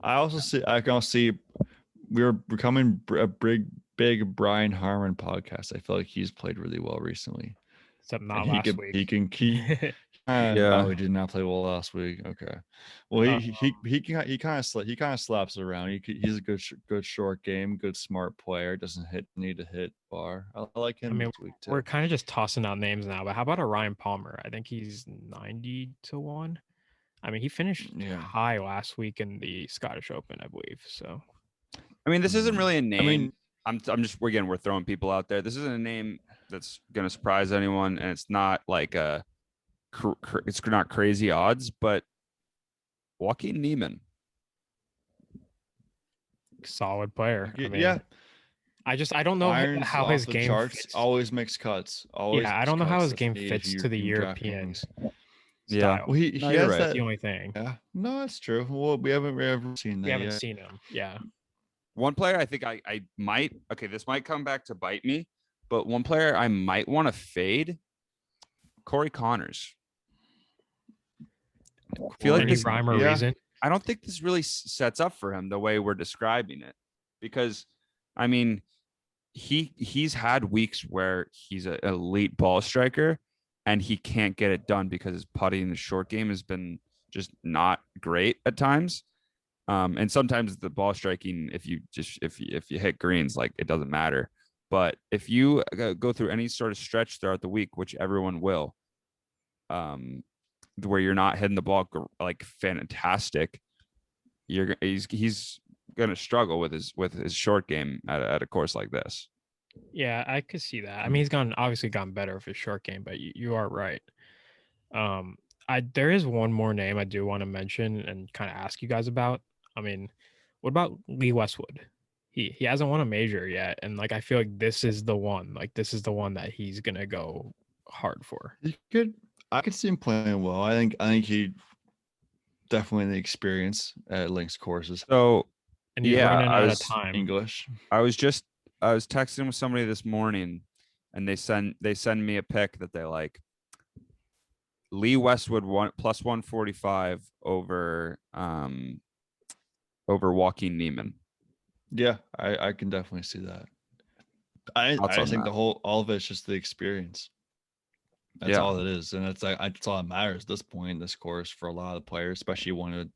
I also see. I can also see. We're becoming a big Brian Harmon podcast. I feel like he's played really well recently. except not And last week. He can keep. Yeah. Oh, he did not play well last week. Okay. Well, he kind of slaps around. He's a good short game, good smart player. Doesn't need to hit bar. I like him mean, this week too. We're kind of just tossing out names now, but how about a Ryan Palmer? I think he's 90 to 1. I mean, he finished Yeah. high last week in the Scottish Open, I believe. So I mean, this isn't really a name. I mean, I'm just we're throwing people out there. This isn't a name that's gonna surprise anyone, and it's not like it's not crazy odds, but Joaquin Neiman. solid player. I mean, yeah. I don't know Irons how off his the game charts, fits. always makes cuts. Always. Yeah, I makes don't know how cuts. his That's game the fits issue to the in European DraftKings. Yeah. style. Well, he No, has you're right. That's that. the only thing. Yeah. No, that's true. Well, we haven't ever seen that We haven't yet. seen him. Yeah. One player I think I might this might come back to bite me, but one player I might want to fade, Corey Connors. I feel like Any this, rhyme or yeah. reason? I don't think this really sets up for him the way we're describing it, because I mean, he's had weeks where he's an elite ball striker and he can't get it done because his putting in the short game has been just not great at times. And sometimes the ball striking, if you hit greens, like it doesn't matter. But if you go through any sort of stretch throughout the week, which everyone will, where you're not hitting the ball like fantastic, he's gonna struggle with his short game at a course like this. Yeah, I could see that. I mean, he's obviously gotten better with his short game, but you are right. There is one more name I do want to mention and kind of ask you guys about. I mean, what about Lee Westwood? He hasn't won a major yet, and like I feel like this is the one. Like this is the one that he's gonna go hard for. I could see him playing well. I think he definitely the experience at links courses. So And he's Yeah, running I out of was time. English. I was texting with somebody this morning, and they send me a pic that they like. Lee Westwood plus 145 over Joaquin Neiman. Yeah, I can definitely see that. I Thoughts on just think that? all of it's just the experience. That's Yeah. all it is, and that's all that matters at this point in this course for a lot of players, especially one who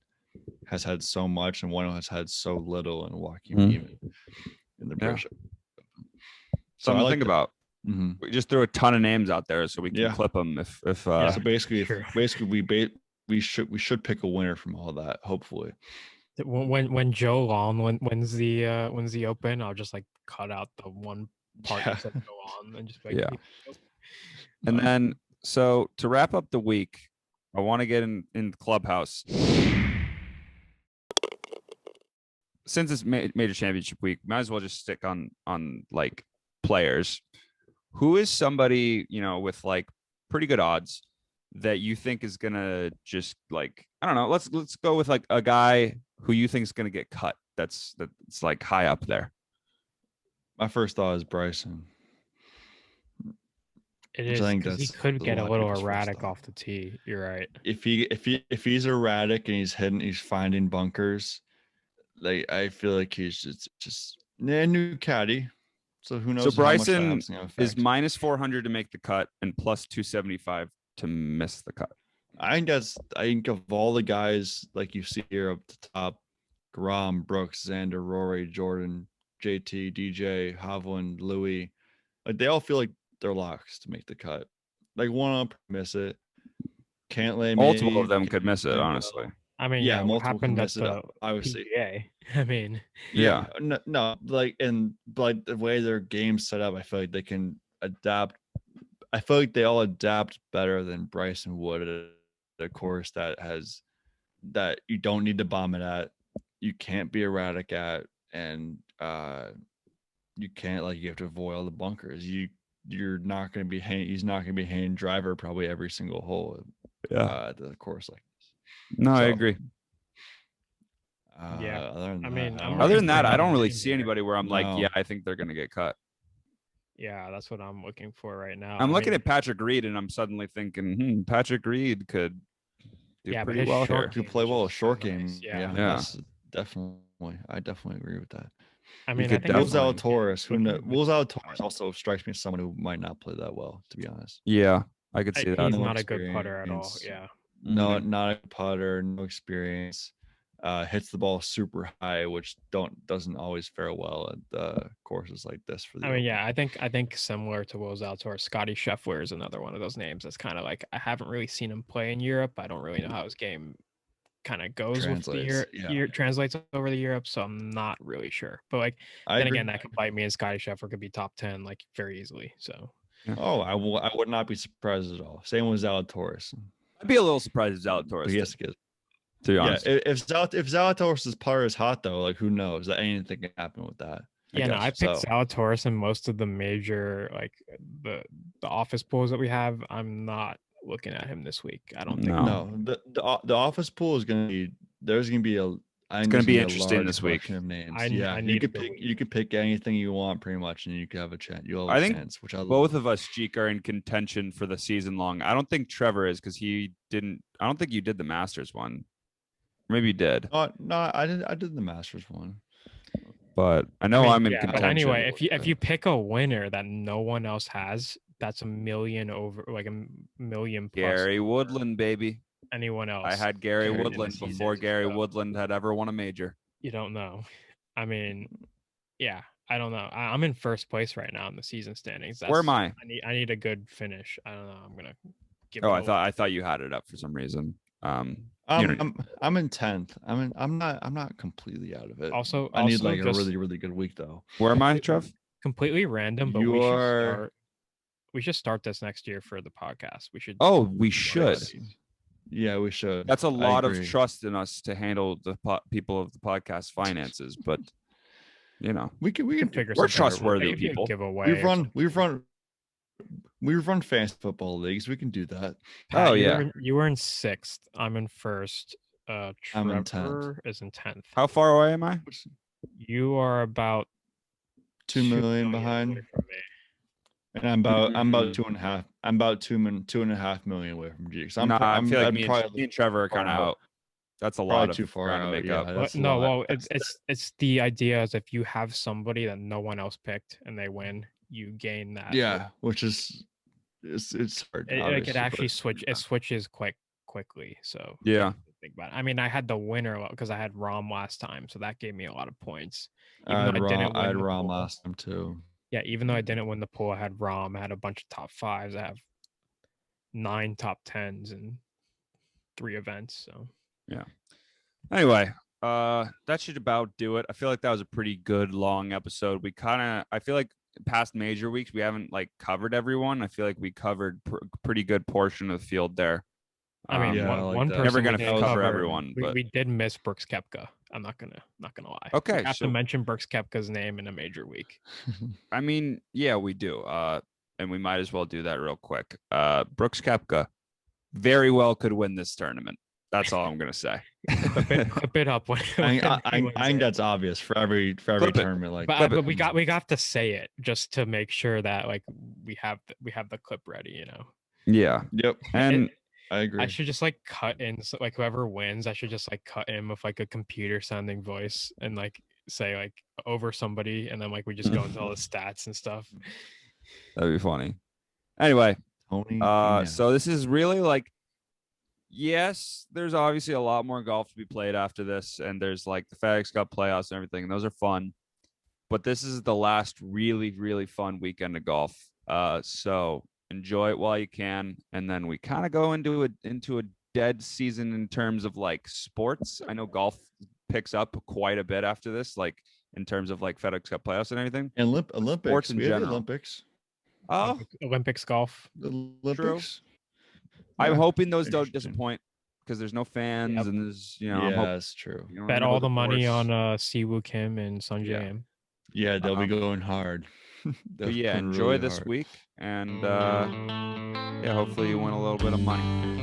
has had so much and one who has had so little in Joaquin Mhm. Neiman in the Yeah. British. Something I to like think that. about. Mm-hmm. We just threw a ton of names out there so we can Yeah. clip them if Yeah. So basically, True. we should pick a winner from all that, hopefully. When Joe Long wins the Open, I'll just like cut out the one part you said go on and just be like, Yeah. And then, so to wrap up the week, I want to get in the clubhouse. Since it's major championship week, might as well just stick on like players. Who is somebody, with like pretty good odds that you think is gonna just like, I don't know, let's go with like a guy who you think is gonna get cut. That's like high up there. My first thought is Bryson. It is because he could get a little erratic off the tee. You're right. If he's erratic and he's finding bunkers, like I feel like he's just a new caddy. So who knows? So Bryson is minus 400 to make the cut and plus 275 to miss the cut. I think of all the guys like you see here up the top, Grom, Brooks, Xander, Rory, Jordan, JT, DJ, Hovland, Louis, like they all feel like they're locks to make the cut. Like one of them miss it. Cantlay, multiple of them could miss it, honestly. I mean, yeah, what happened at the PGA? I mean, yeah, no, like the way their game's set up, I feel like they can adapt. I feel like they all adapt better than Bryson would at a course that you don't need to bomb it at, you can't be erratic at, and you can't you have to avoid all the bunkers. You're not going to be he's not going to be hanging driver probably every single hole. At the course like this. No, I agree. Yeah, other than that, I don't really see anybody where I'm like, yeah, I think they're going to get cut. Yeah, that's what I'm looking for right now. I'm looking at Patrick Reed, and I'm suddenly thinking, Patrick Reed could do pretty well here. Could play well a short game. Nice. Yeah. Definitely. I definitely agree with that. I mean, I think Will Zalatoris, Will Zalatoris also strikes me as someone who might not play that well, to be honest. Yeah, I could see that. He's not a good putter at all. Yeah. No, not a putter, no experience. Hits the ball super high, which doesn't always fare well at courses like this for the. I mean, yeah, I think similar to Will Zalatoris, Scotty Scheffler is another one of those names that's kind of like I haven't really seen him play in Europe. I don't really know how his game kind of goes translates over the Europe, so I'm not really sure. But again, that could bite me, and Scotty Scheffler could be top 10 like very easily. So. Oh, I would not be surprised at all. Same with Zalatoris. I'd be a little surprised if Zalatoris. Yes, to be honest. Yeah, if Zalatoris' putter is hot though, who knows? That anything can happen with that. I picked Zalatoris in most of the major the office pools that we have. I'm not looking at him this week. I don't think. No, the office pool is going to be. There's going to be it's going to be interesting this week. Of names. You can pick anything you want pretty much, and you can have a chance. I think which both of us, Jeek, are in contention for the season long. I don't think Trevor is because he didn't. I don't think you did the Masters one. Maybe you did. No, I did the Masters one. But I know I'm in contention. But anyway, if you pick a winner that no one else has, that's $1 million over, like $1 million plus. Gary Woodland, baby. Anyone else? I had Gary Woodland before Gary Woodland had ever won a major. You don't know. I mean, yeah, I don't know. I'm in first place right now in the season standings. Where am I? I need a good finish. I don't know. I'm gonna give. I thought you had it up for some reason. I'm in 10th. I'm not completely out of it. Also, I need a really, really good week though. Where am I, Trev? Completely random, but we should start this next year for the podcast. We should. Oh, we should. Yeah, we should. That's a lot of trust in us to handle the people of the podcast finances, but we can figure. We're trustworthy people. We've run fantasy football leagues. We can do that. Pat, you were in 6th. I'm in 1st. Trevor I'm in 10th. is in 10th. How far away am I? You are about 2 million behind. From me. And I'm about 2.5. I'm about 2.5 million away from G. So I feel like me and Trevor are kind of out. That's a lot of too far to make up. It's the idea is if you have somebody that no one else picked and they win, you gain that. Yeah, which is it's hard. It could actually switch. It switches quite quickly. So yeah. Think about it. I mean, I had the winner because I had Rom last time, so that gave me a lot of points. I had Rom last time too. Yeah, even though I didn't win the pool, I had Rom. I had a bunch of top 5s. I have 9 top 10s in 3 events. So yeah. Anyway, That should about do it. I feel like that was a pretty good long episode. I feel like past major weeks we haven't like covered everyone. I feel like we covered pretty good portion of the field there. I mean, Yeah, I like one that. person Never we gonna didn't cover cover. everyone, but We did miss Brooks Koepka. I'm not gonna lie. Okay, we have so to mention Brooks Koepka's name in a major week. I mean, yeah, we do. And we might as well do that real quick. Brooks Koepka very well could win this tournament. That's all I'm gonna say. Clip it up when I he wins think it. that's obvious for every Clip it. tournament. Like, But we got to say it just to make sure that like we have the clip ready. You know. Yeah, yep, and I agree. I should just like cut in so, like whoever wins. I should just like cut in with like a computer sounding voice and like say like over somebody, and then like we just go into all the stats and stuff. that'd be funny. Anyway, Tony, so this is really like, yes, there's obviously a lot more golf to be played after this, and there's like the FedEx Cup playoffs and everything, and those are fun. But this is the last really, really fun weekend of golf. So enjoy it while you can, and then we kind of go into a dead season in terms of like sports. I know golf picks up quite a bit after this, like in terms of like FedEx Cup playoffs and everything. and Olympics. Sports in We have the general. Olympics. Oh, Olympics golf. The Olympics. I'm Yeah, hoping those don't interesting. disappoint because there's no fans Yep. and there's I'm Yeah, hoping, that's true. Bet all the money course. on Siwoo Kim and Sungjae Yeah. Im. Yeah, they'll be going hard. But yeah, enjoy this week, and yeah, hopefully you win a little bit of money.